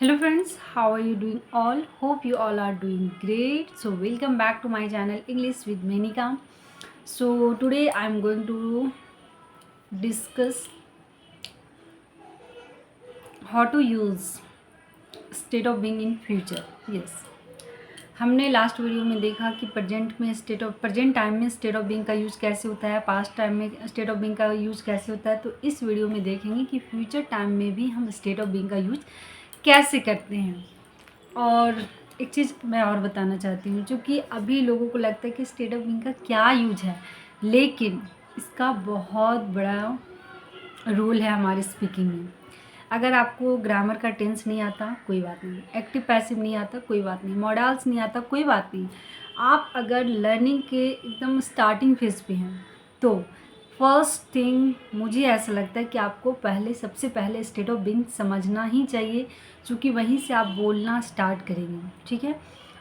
Hello friends, how are you doing all? Hope you all are doing great. So welcome back to my channel English with Menika. So today I am going to discuss how to use state of being in future. Yes. हमने last video में देखा कि present time में state of being का use कैसे होता है, past time में स्टेट ऑफ बीइंग का यूज़ कैसे होता है। तो इस वीडियो में देखेंगे कि फ्यूचर टाइम में भी हम स्टेट ऑफ बीइंग का यूज़ कैसे करते हैं। और एक चीज़ मैं और बताना चाहती हूँ, क्योंकि अभी लोगों को लगता है कि स्टेट ऑफ बीइंग का क्या यूज है, लेकिन इसका बहुत बड़ा रोल है हमारे स्पीकिंग में। अगर आपको ग्रामर का टेंस नहीं आता कोई बात नहीं, एक्टिव पैसिव नहीं आता कोई बात नहीं, मॉडल्स नहीं आता कोई बात नहीं। आप अगर लर्निंग के एकदम स्टार्टिंग फेज पे हैं तो फर्स्ट थिंग मुझे ऐसा लगता है कि आपको सबसे पहले स्टेट ऑफ बीइंग समझना ही चाहिए, क्योंकि वहीं से आप बोलना स्टार्ट करेंगे। ठीक है,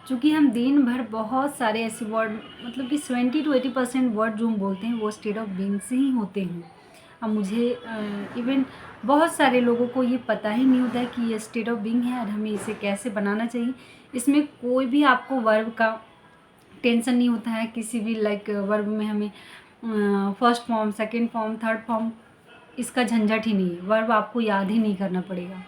क्योंकि हम दिन भर बहुत सारे ऐसे वर्ड, मतलब कि 70 to 80% वर्ड जो हम बोलते हैं वो स्टेट ऑफ बीइंग से ही होते हैं। अब मुझे इवन बहुत सारे लोगों को ये पता ही नहीं होता है कि ये स्टेट ऑफ बीइंग है और हमें इसे कैसे बनाना चाहिए। इसमें कोई भी आपको वर्ब का टेंशन नहीं होता है, किसी भी वर्ब में हमें first form, second form, third form, इसका झंझट ही नहीं है। वर्ब आपको याद ही नहीं करना पड़ेगा।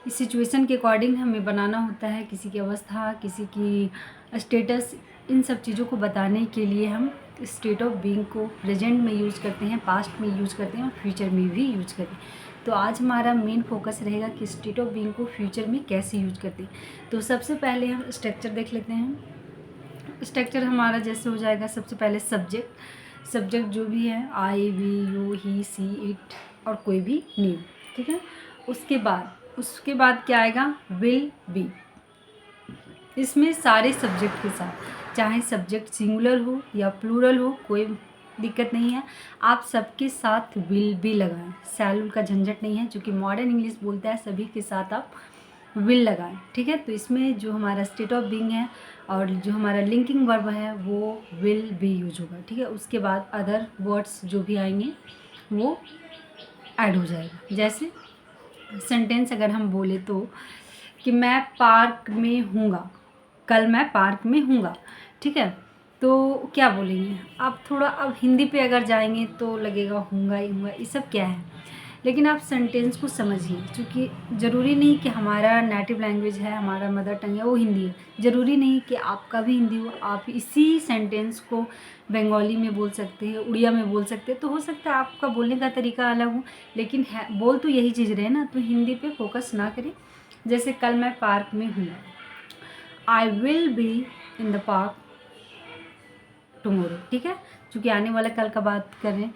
इस सिचुएशन के अकॉर्डिंग हमें बनाना होता है, किसी की अवस्था, किसी की स्टेटस, इन सब चीज़ों को बताने के लिए हम स्टेट ऑफ बीइंग को प्रेजेंट में यूज़ करते हैं, पास्ट में यूज़ करते हैं और फ्यूचर में भी यूज़ करते हैं। तो आज हमारा मेन फोकस रहेगा कि स्टेट ऑफ बीइंग को फ्यूचर में कैसे यूज़ करते हैं। तो सबसे पहले हम स्ट्रक्चर देख लेते हैं। स्ट्रक्चर हमारा जैसे हो जाएगा, सबसे पहले सब्जेक्ट जो भी है, I, we, you, he, she, it और कोई भी नेम। ठीक है, उसके बाद क्या आएगा, विल बी। इसमें सारे सब्जेक्ट के साथ, चाहे सब्जेक्ट सिंगुलर हो या प्लूरल हो, कोई दिक्कत नहीं है, आप सबके साथ विल बी लगाएं। सैलुल का झंझट नहीं है, क्योंकि मॉडर्न इंग्लिश बोलता है सभी के साथ आप विल लगाएं। ठीक है, तो इसमें जो हमारा स्टेट ऑफ बीइंग है और जो हमारा लिंकिंग वर्ब है वो विल बी यूज होगा। ठीक है, उसके बाद अदर वर्ड्स जो भी आएंगे वो ऐड हो जाएगा। जैसे सेंटेंस अगर हम बोले तो कि मैं पार्क में हूँगा, कल मैं पार्क में हूँगा। ठीक है, तो क्या बोलेंगे आप? थोड़ा अब हिंदी पे अगर जाएंगे तो लगेगा हूँगा ही हूँगा, ये सब क्या है। लेकिन आप सेंटेंस को समझिए, क्योंकि ज़रूरी नहीं कि हमारा नेटिव लैंग्वेज है, हमारा मदर टंग है वो हिंदी है, ज़रूरी नहीं कि आपका भी हिंदी हो। आप इसी सेंटेंस को बंगाली में बोल सकते हैं, उड़िया में बोल सकते हैं। तो हो सकता है आपका बोलने का तरीका अलग हो, लेकिन है बोल तो यही चीज़ रहे ना। तो हिंदी पे फोकस ना करें। जैसे कल मैं पार्क में हूँ, आई will B in the park tomorrow. ठीक है, क्योंकि आने वाला कल का बात कर रहे हैं।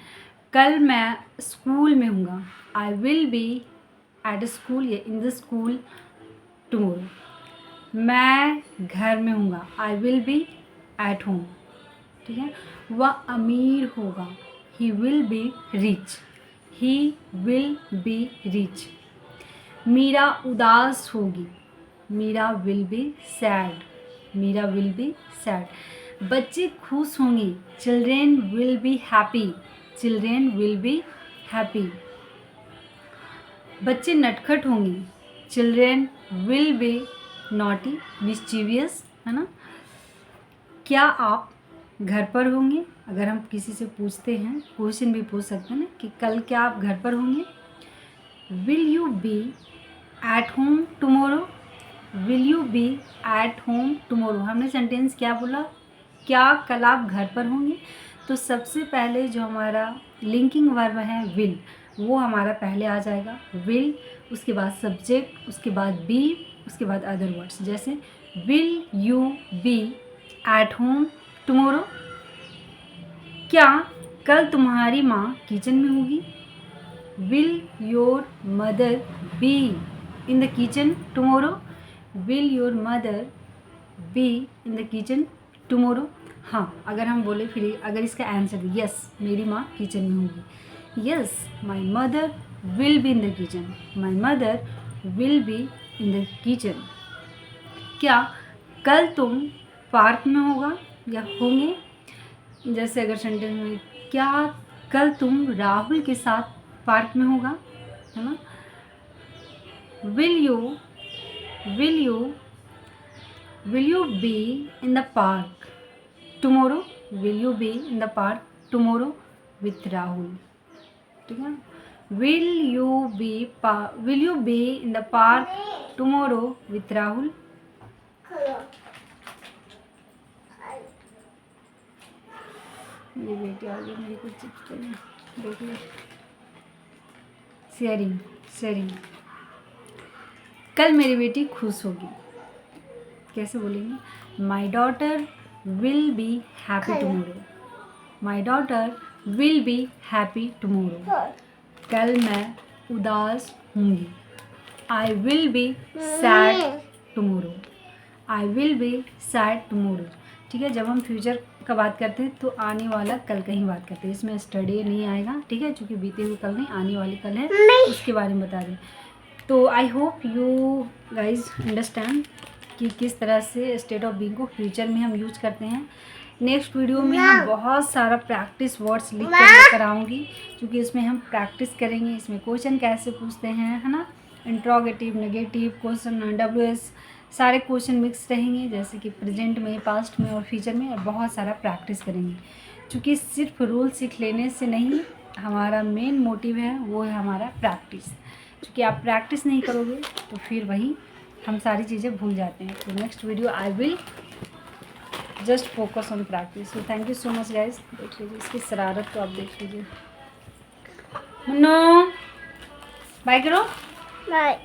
कल मैं स्कूल में हूँगा, I will be at school या इन द स्कूल टुमारो। मैं घर में हूँगा, I will be at home. ठीक है, वह अमीर होगा, he will be rich, he will be rich. Meera उदास होगी, Meera will be sad, Meera will be sad. बच्चे खुश होंगे, children will be happy, children will be happy. बच्चे नटखट होंगे, children will be naughty, mischievous, है ना। क्या आप घर पर होंगे? अगर हम किसी से पूछते हैं, क्वेश्चन भी पूछ सकते हैं ना कि कल क्या आप घर पर होंगे। Will you be at home tomorrow, will you be at home tomorrow. हमने सेंटेंस क्या बोला, क्या कल आप घर पर होंगे। तो सबसे पहले जो हमारा लिंकिंग वर्ब है विल, वो हमारा पहले आ जाएगा, विल, उसके बाद सब्जेक्ट, उसके बाद बी, उसके बाद अदर वर्ड्स। जैसे will you be at home tomorrow, क्या कल तुम्हारी माँ किचन में होगी। Will your mother be in the kitchen tomorrow, will your mother be in the kitchen tomorrow. हाँ, अगर हम बोले फिर अगर इसका आंसर यस, मेरी माँ किचन में होगी, yes my mother will be in the kitchen, my mother will be in the kitchen. क्या कल तुम पार्क में होगा या होंगे। जैसे अगर सेंटेंस में, क्या कल तुम राहुल के साथ पार्क में होगा, है ना। Will you will you be in the park tomorrow? will you be in the park tomorrow with Rahul? ठीक है, will you be in the park tomorrow with Rahul? मेरी बेटी आ गई, मेरी कुछ चिप्स देख ले। शेयरिंग कल मेरी बेटी खुश होगी, कैसे बोलेंगे? My daughter will be happy tomorrow. My daughter will be happy tomorrow. कल मैं उदास होंगी। आई will be sad tomorrow. I will be sad tomorrow. ठीक है, जब हम फ्यूचर का बात करते हैं तो आने वाला कल का ही बात करते हैं, इसमें स्टडी नहीं आएगा। ठीक है, क्योंकि बीते हुए कल नहीं, आने वाली कल है, उसके बारे में बता रही। तो I hope you guys understand कि किस तरह से स्टेट ऑफ बीइंग को फ्यूचर में हम यूज करते हैं। नेक्स्ट वीडियो में हम बहुत सारा प्रैक्टिस वर्ड्स लिख कर लेकर आऊँगी, क्योंकि इसमें हम प्रैक्टिस करेंगे। इसमें क्वेश्चन कैसे पूछते हैं, है ना, इंट्रोगेटिव, नेगेटिव क्वेश्चन, WH, सारे क्वेश्चन मिक्स रहेंगे, जैसे कि प्रेजेंट में, पास्ट में और फ्यूचर में, और बहुत सारा प्रैक्टिस करेंगे। क्योंकि सिर्फ रूल सीख लेने से नहीं, हमारा मेन मोटिव है वो है हमारा प्रैक्टिस। क्योंकि आप प्रैक्टिस नहीं करोगे तो फिर वही हम सारी चीज़ें भूल जाते हैं। तो next video I will just focus on practice. So thank you so much guys. देख लीजिए इसकी शरारत, तो आप देख लीजिए। नो बाय करो, बाय।